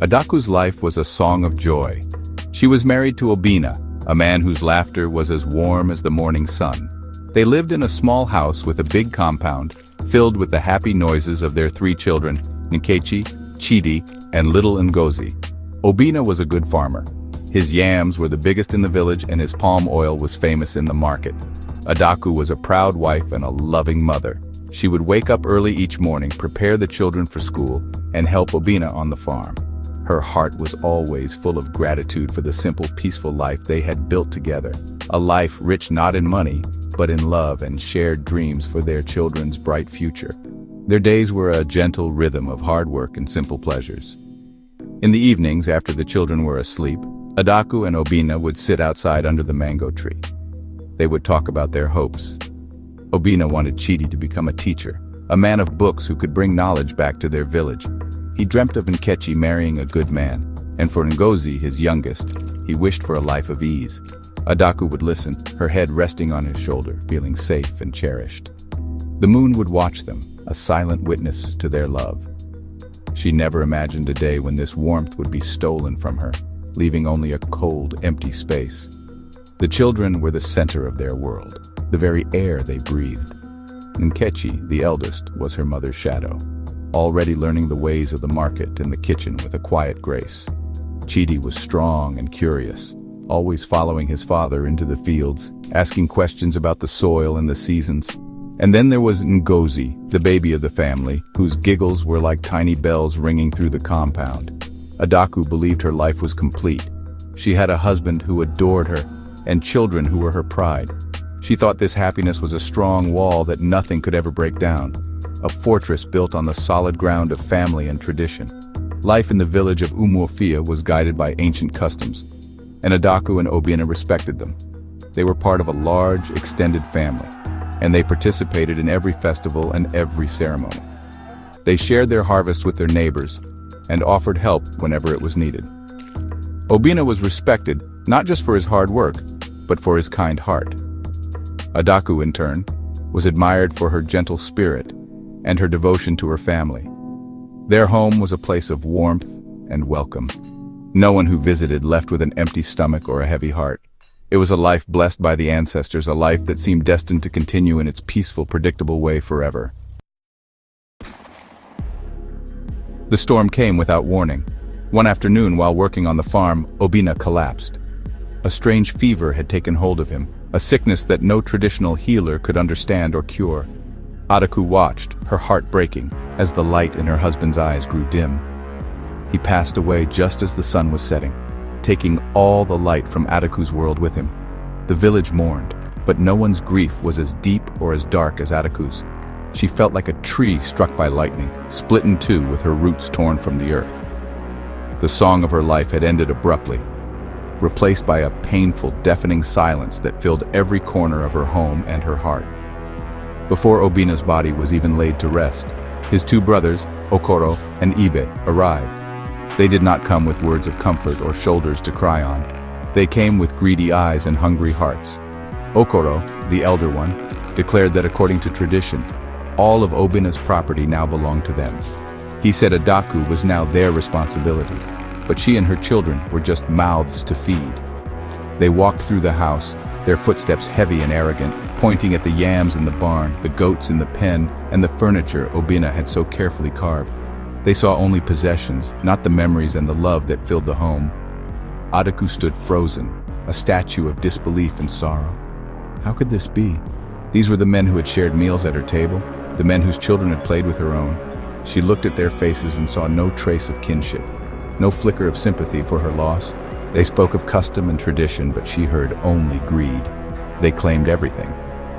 Adaku's life was a song of joy. She was married to Obina, a man whose laughter was as warm as the morning sun. They lived in a small house with a big compound, filled with the happy noises of their 3 children, Nkechi, Chidi, and little Ngozi. Obina was a good farmer. His yams were the biggest in the village and his palm oil was famous in the market. Adaku was a proud wife and a loving mother. She would wake up early each morning, prepare the children for school, and help Obina on the farm. Her heart was always full of gratitude for the simple, peaceful life they had built together. A life rich not in money, but in love and shared dreams for their children's bright future. Their days were a gentle rhythm of hard work and simple pleasures. In the evenings, after the children were asleep, Adaku and Obina would sit outside under the mango tree. They would talk about their hopes. Obina wanted Chidi to become a teacher, a man of books who could bring knowledge back to their village. He dreamt of Nkechi marrying a good man, and for Ngozi, his youngest, he wished for a life of ease. Adaku would listen, her head resting on his shoulder, feeling safe and cherished. The moon would watch them, a silent witness to their love. She never imagined a day when this warmth would be stolen from her, leaving only a cold, empty space. The children were the center of their world, the very air they breathed. Nkechi, the eldest, was her mother's shadow, already learning the ways of the market and the kitchen with a quiet grace. Chidi was strong and curious, always following his father into the fields, asking questions about the soil and the seasons. And then there was Ngozi, the baby of the family, whose giggles were like tiny bells ringing through the compound. Adaku believed her life was complete. She had a husband who adored her, and children who were her pride. She thought this happiness was a strong wall that nothing could ever break down, a fortress built on the solid ground of family and tradition. Life in the village of Umuofia was guided by ancient customs, and Adaku and Obina respected them. They were part of a large, extended family, and they participated in every festival and every ceremony. They shared their harvest with their neighbors and offered help whenever it was needed. Obina was respected not just for his hard work, but for his kind heart. Adaku, in turn, was admired for her gentle spirit and her devotion to her family. Their home was a place of warmth and welcome. No one who visited left with an empty stomach or a heavy heart. It was a life blessed by the ancestors, a life that seemed destined to continue in its peaceful, predictable way forever. The storm came without warning. One afternoon, while working on the farm, Obina collapsed. A strange fever had taken hold of him, a sickness that no traditional healer could understand or cure. Adaku watched, her heart breaking, as the light in her husband's eyes grew dim. He passed away just as the sun was setting, taking all the light from Adaku's world with him. The village mourned, but no one's grief was as deep or as dark as Adaku's. She felt like a tree struck by lightning, split in two with her roots torn from the earth. The song of her life had ended abruptly, replaced by a painful, deafening silence that filled every corner of her home and her heart. Before Obina's body was even laid to rest, his 2 brothers, Okoro and Ibe, arrived. They did not come with words of comfort or shoulders to cry on. They came with greedy eyes and hungry hearts. Okoro, the elder one, declared that according to tradition, all of Obina's property now belonged to them. He said Adaku was now their responsibility, but she and her children were just mouths to feed. They walked through the house, their footsteps heavy and arrogant, pointing at the yams in the barn, the goats in the pen, and the furniture Obina had so carefully carved. They saw only possessions, not the memories and the love that filled the home. Adaku stood frozen, a statue of disbelief and sorrow. How could this be? These were the men who had shared meals at her table, the men whose children had played with her own. She looked at their faces and saw no trace of kinship, no flicker of sympathy for her loss. They spoke of custom and tradition, but she heard only greed. They claimed everything.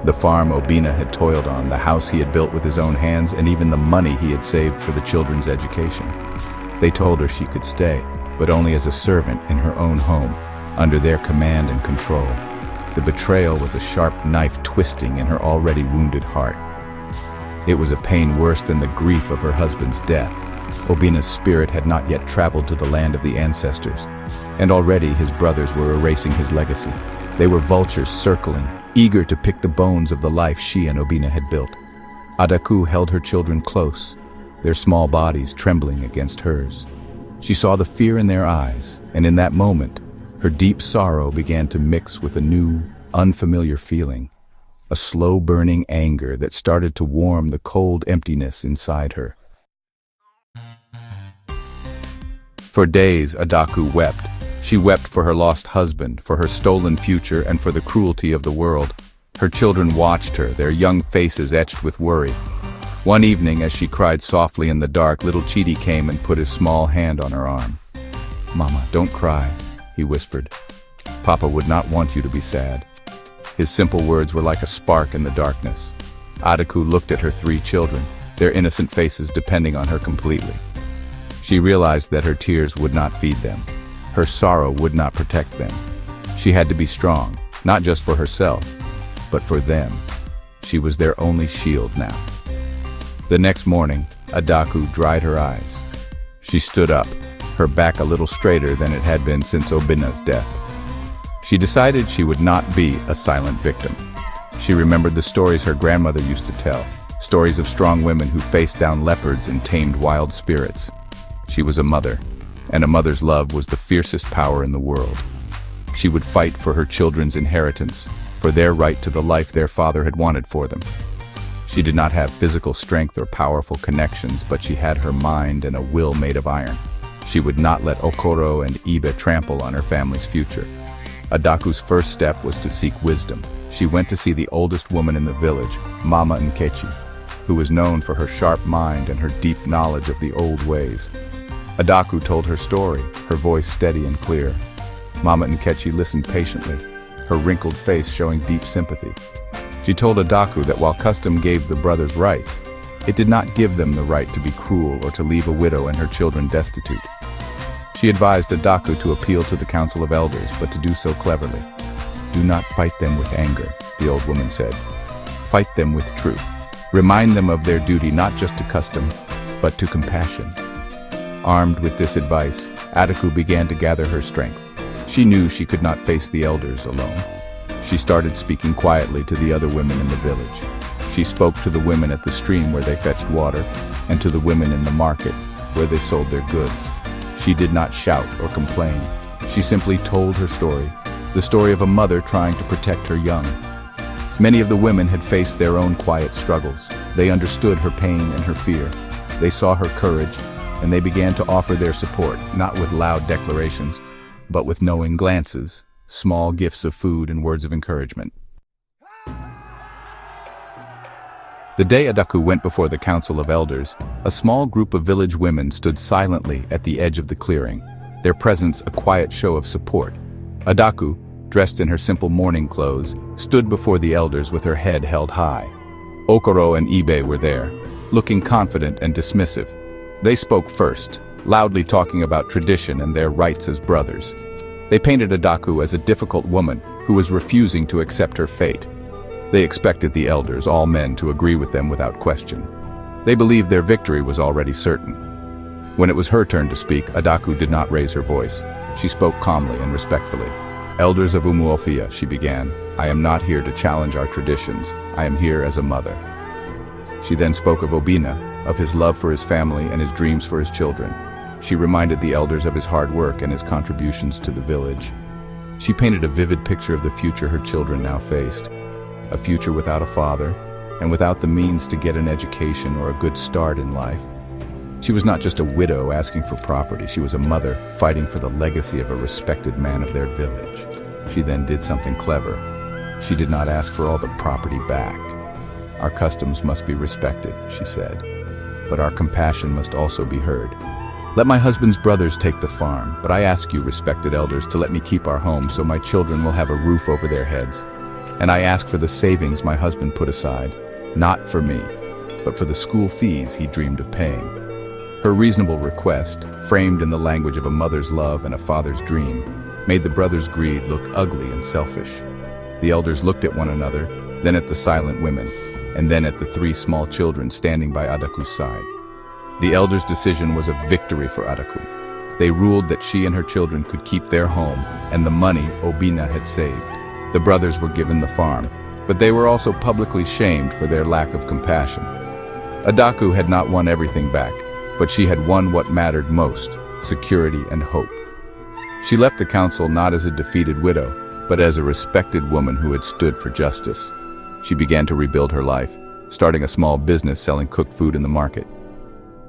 The farm Obina had toiled on, the house he had built with his own hands, and even the money he had saved for the children's education. They told her she could stay, but only as a servant in her own home, under their command and control. The betrayal was a sharp knife twisting in her already wounded heart. It was a pain worse than the grief of her husband's death. Obina's spirit had not yet traveled to the land of the ancestors, and already his brothers were erasing his legacy. They were vultures circling, eager to pick the bones of the life she and Obina had built. Adaku held her children close, their small bodies trembling against hers. She saw the fear in their eyes, and in that moment, her deep sorrow began to mix with a new, unfamiliar feeling, a slow-burning anger that started to warm the cold emptiness inside her. For days, Adaku wept. She wept for her lost husband, for her stolen future, and for the cruelty of the world. Her children watched her, their young faces etched with worry. One evening, as she cried softly in the dark, little Chidi came and put his small hand on her arm. "Mama, don't cry," he whispered. "Papa would not want you to be sad." His simple words were like a spark in the darkness. Adaku looked at her 3 children, their innocent faces depending on her completely. She realized that her tears would not feed them. Her sorrow would not protect them. She had to be strong, not just for herself, but for them. She was their only shield now. The next morning, Adaku dried her eyes. She stood up, her back a little straighter than it had been since Obina's death. She decided she would not be a silent victim. She remembered the stories her grandmother used to tell, stories of strong women who faced down leopards and tamed wild spirits. She was a mother, and a mother's love was the fiercest power in the world. She would fight for her children's inheritance, for their right to the life their father had wanted for them. She did not have physical strength or powerful connections, but she had her mind and a will made of iron. She would not let Okoro and Ibe trample on her family's future. Adaku's first step was to seek wisdom. She went to see the oldest woman in the village, Mama Nkechi, who was known for her sharp mind and her deep knowledge of the old ways. Adaku told her story, her voice steady and clear. Mama Nkechi listened patiently, her wrinkled face showing deep sympathy. She told Adaku that while custom gave the brothers rights, it did not give them the right to be cruel or to leave a widow and her children destitute. She advised Adaku to appeal to the Council of Elders, but to do so cleverly. "Do not fight them with anger," the old woman said. "Fight them with truth. Remind them of their duty not just to custom, but to compassion." Armed with this advice, Adaku began to gather her strength. She knew she could not face the elders alone. She started speaking quietly to the other women in the village. She spoke to the women at the stream where they fetched water, and to the women in the market where they sold their goods. She did not shout or complain. She simply told her story, the story of a mother trying to protect her young. Many of the women had faced their own quiet struggles. They understood her pain and her fear. They saw her courage, and they began to offer their support, not with loud declarations, but with knowing glances, small gifts of food and words of encouragement. The day Adaku went before the Council of Elders, a small group of village women stood silently at the edge of the clearing, their presence a quiet show of support. Adaku, dressed in her simple mourning clothes, stood before the elders with her head held high. Okoro and Ibe were there, looking confident and dismissive. They spoke first, loudly talking about tradition and their rights as brothers. They painted Adaku as a difficult woman who was refusing to accept her fate. They expected the elders, all men, to agree with them without question. They believed their victory was already certain. When it was her turn to speak, Adaku did not raise her voice. She spoke calmly and respectfully. "Elders of Umuofia," she began, "I am not here to challenge our traditions. I am here as a mother." She then spoke of Obina, of his love for his family and his dreams for his children. She reminded the elders of his hard work and his contributions to the village. She painted a vivid picture of the future her children now faced. A future without a father, and without the means to get an education or a good start in life. She was not just a widow asking for property, she was a mother fighting for the legacy of a respected man of their village. She then did something clever. She did not ask for all the property back. "Our customs must be respected," she said, "but our compassion must also be heard. Let my husband's brothers take the farm, but I ask you, respected elders, to let me keep our home so my children will have a roof over their heads. And I ask for the savings my husband put aside, not for me, but for the school fees he dreamed of paying." Her reasonable request, framed in the language of a mother's love and a father's dream, made the brothers' greed look ugly and selfish. The elders looked at one another, then at the silent women, and then at the 3 small children standing by Adaku's side. The elders' decision was a victory for Adaku. They ruled that she and her children could keep their home and the money Obina had saved. The brothers were given the farm, but they were also publicly shamed for their lack of compassion. Adaku had not won everything back, but she had won what mattered most: security, and hope. She left the council not as a defeated widow, but as a respected woman who had stood for justice. She began to rebuild her life, starting a small business selling cooked food in the market.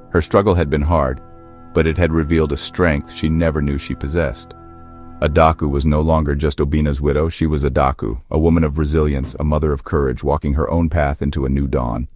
Her struggle had been hard, but it had revealed a strength she never knew she possessed. Adaku was no longer just Obina's widow, she was Adaku, a woman of resilience, a mother of courage, walking her own path into a new dawn.